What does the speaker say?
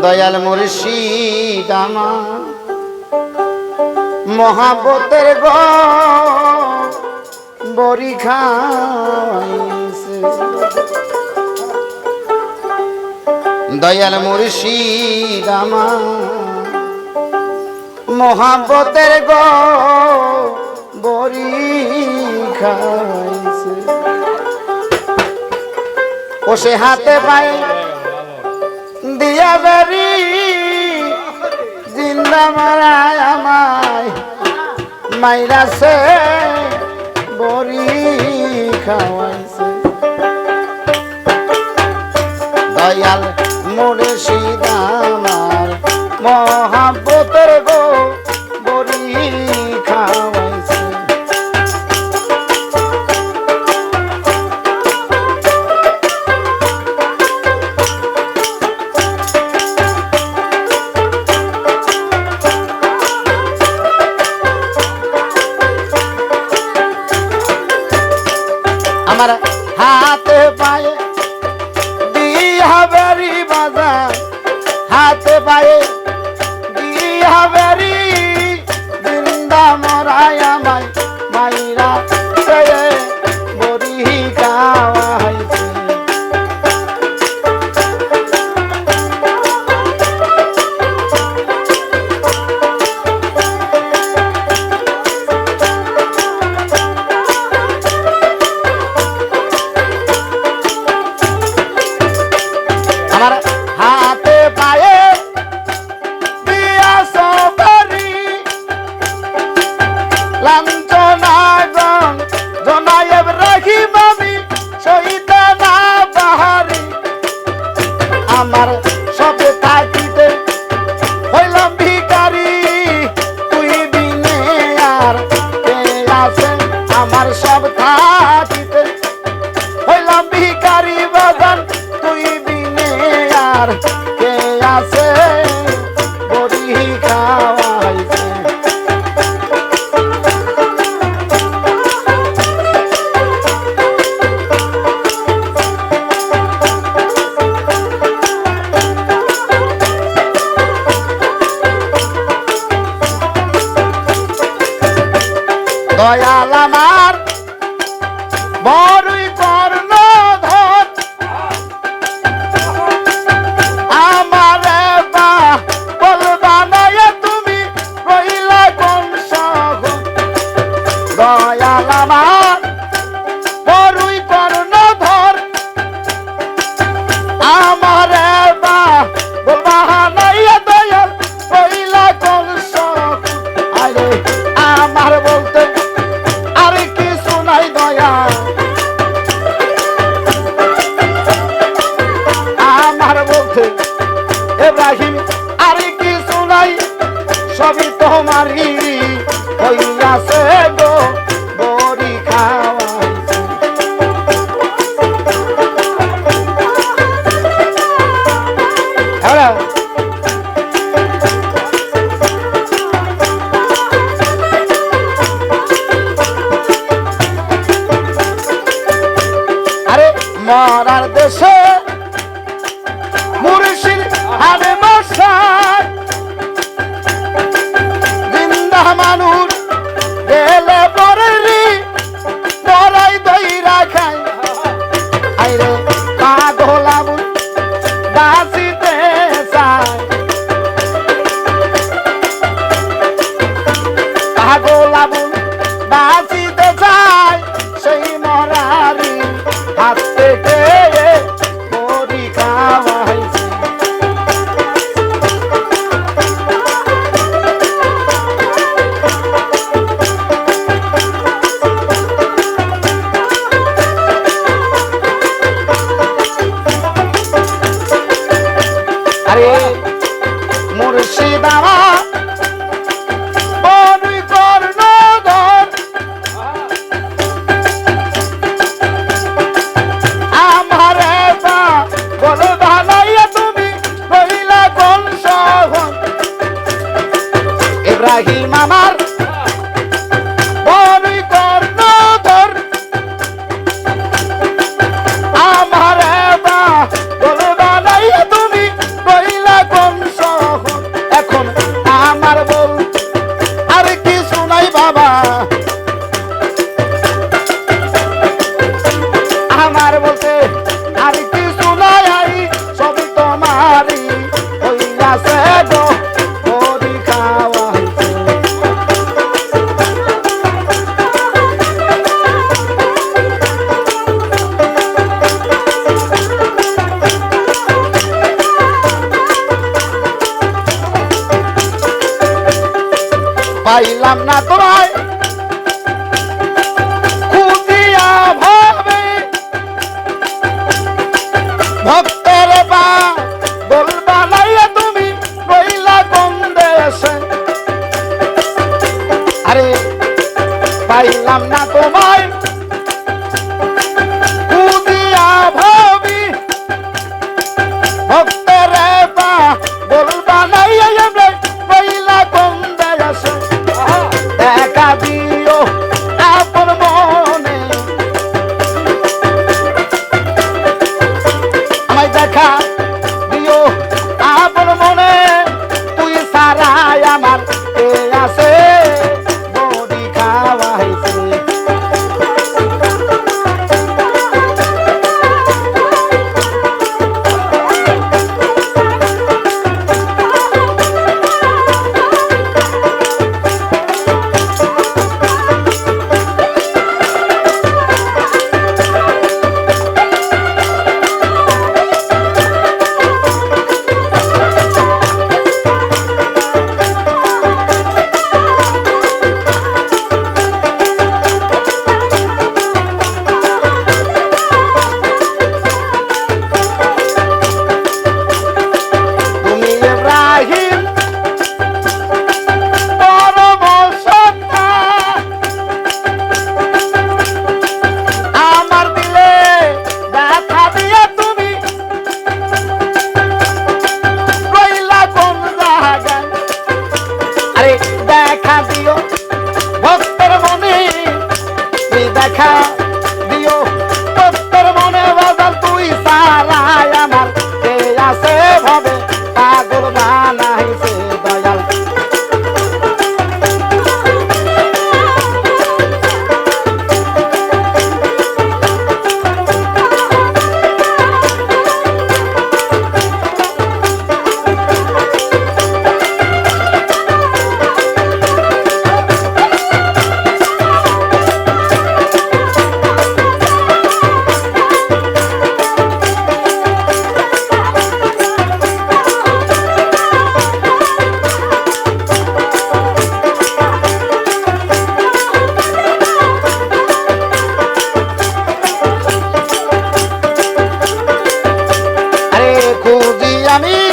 দয়াল মুর্শিদ আমার মহাব্বতের গো বড়ি খাইছে। দয়াল মুর্শিদ আমার মহাব্বতের গো বড়ি খাইছে। ও সে হাতে পায়ে দিয়া বেরি জিন্দা মারায় আমায় মাইরাছে বড়ি খাওয়াইছে। দয়াল মুর্শিদ আমার মহাব্বতের গো বড়ি খাওয়াইছে। আমার হাতে পায়ে দিয়া বেরি বাজার, হাতে পায়ে দিয়া বেরি জিন্দা মরায় আমায় মাইরা সে বড়ি খাওয়াইছে। আমার হাতে পায়ে দিয়া সবারি লাঞ্ছনাগণ জনায়েব রাখিব আমি সইতে না বাহারি। আমার সবে থাকিতে হইলাম ভিখারি, তুই বিনে আর কে আছে। আমার সব থাকিতে হইলাম ভিখারি বাজান, তুই বিনে আর কে আছে বড়ি খাওয়াইছে। দয়াল আমার বড়ই কর্ণধর, আমারে বা বলবা নয় তুমি রইলা কোন শহর। দয়াল আমার বড়ই কর্ণধর, আমারে বা বলবা নয় দয়াল রইলা কোন শহর। আরে আমার বলতে আর কিছু নাই দয়াল, আমার বলতে ইব্রাহিম আর কিছু নাই, সবই তোমারই হইয়াছে গো বড়ি খাওয়াইছে। হ্যাঁ আরে মরার দেশে মুর্শিদ আরে মশাই জিন্দা মানুষ গেলে পরেরি পরাই দইরা খাই। আইরে পাগল আবুল বাঁচিতে চাই, পাগল আবুল বাঁচিতে চাই সেই মরারি হাত থেকে বড়ি খাওয়াইছে। আরে মুর্শিদ আমার বড়ই কর্ণধর, আমারে বা বলবা নয় তুমি রইলা কোন শহর। ইব্রাহিম আমার বড়ই কর্ণধর, আমারে বা বলবা নয় তুমি রইলা পাইলাম না তোমায় খুঁজিয়া ভাবে ভক্তের বা বলবা নাইয়া তুমি রইলা কোন দেশে আরে পাইলাম না তোমায় খুঁজিয়া ভাবি ভক্তের বা বলবা নাইয়া রইলা কোন দেশে দেখা দিও আপন মনে আমায় দেখা দিও আপন মনে তুই সারাই আমার এ আছে বড়ি খাওয়াইছে দেখা দিও ভক্তের মনে তুই দেখা দিও ভক্তের মনে বাজার তুই সারাই আমার কে আছে ভাবে পাগল বানাইছে দয়াল আমি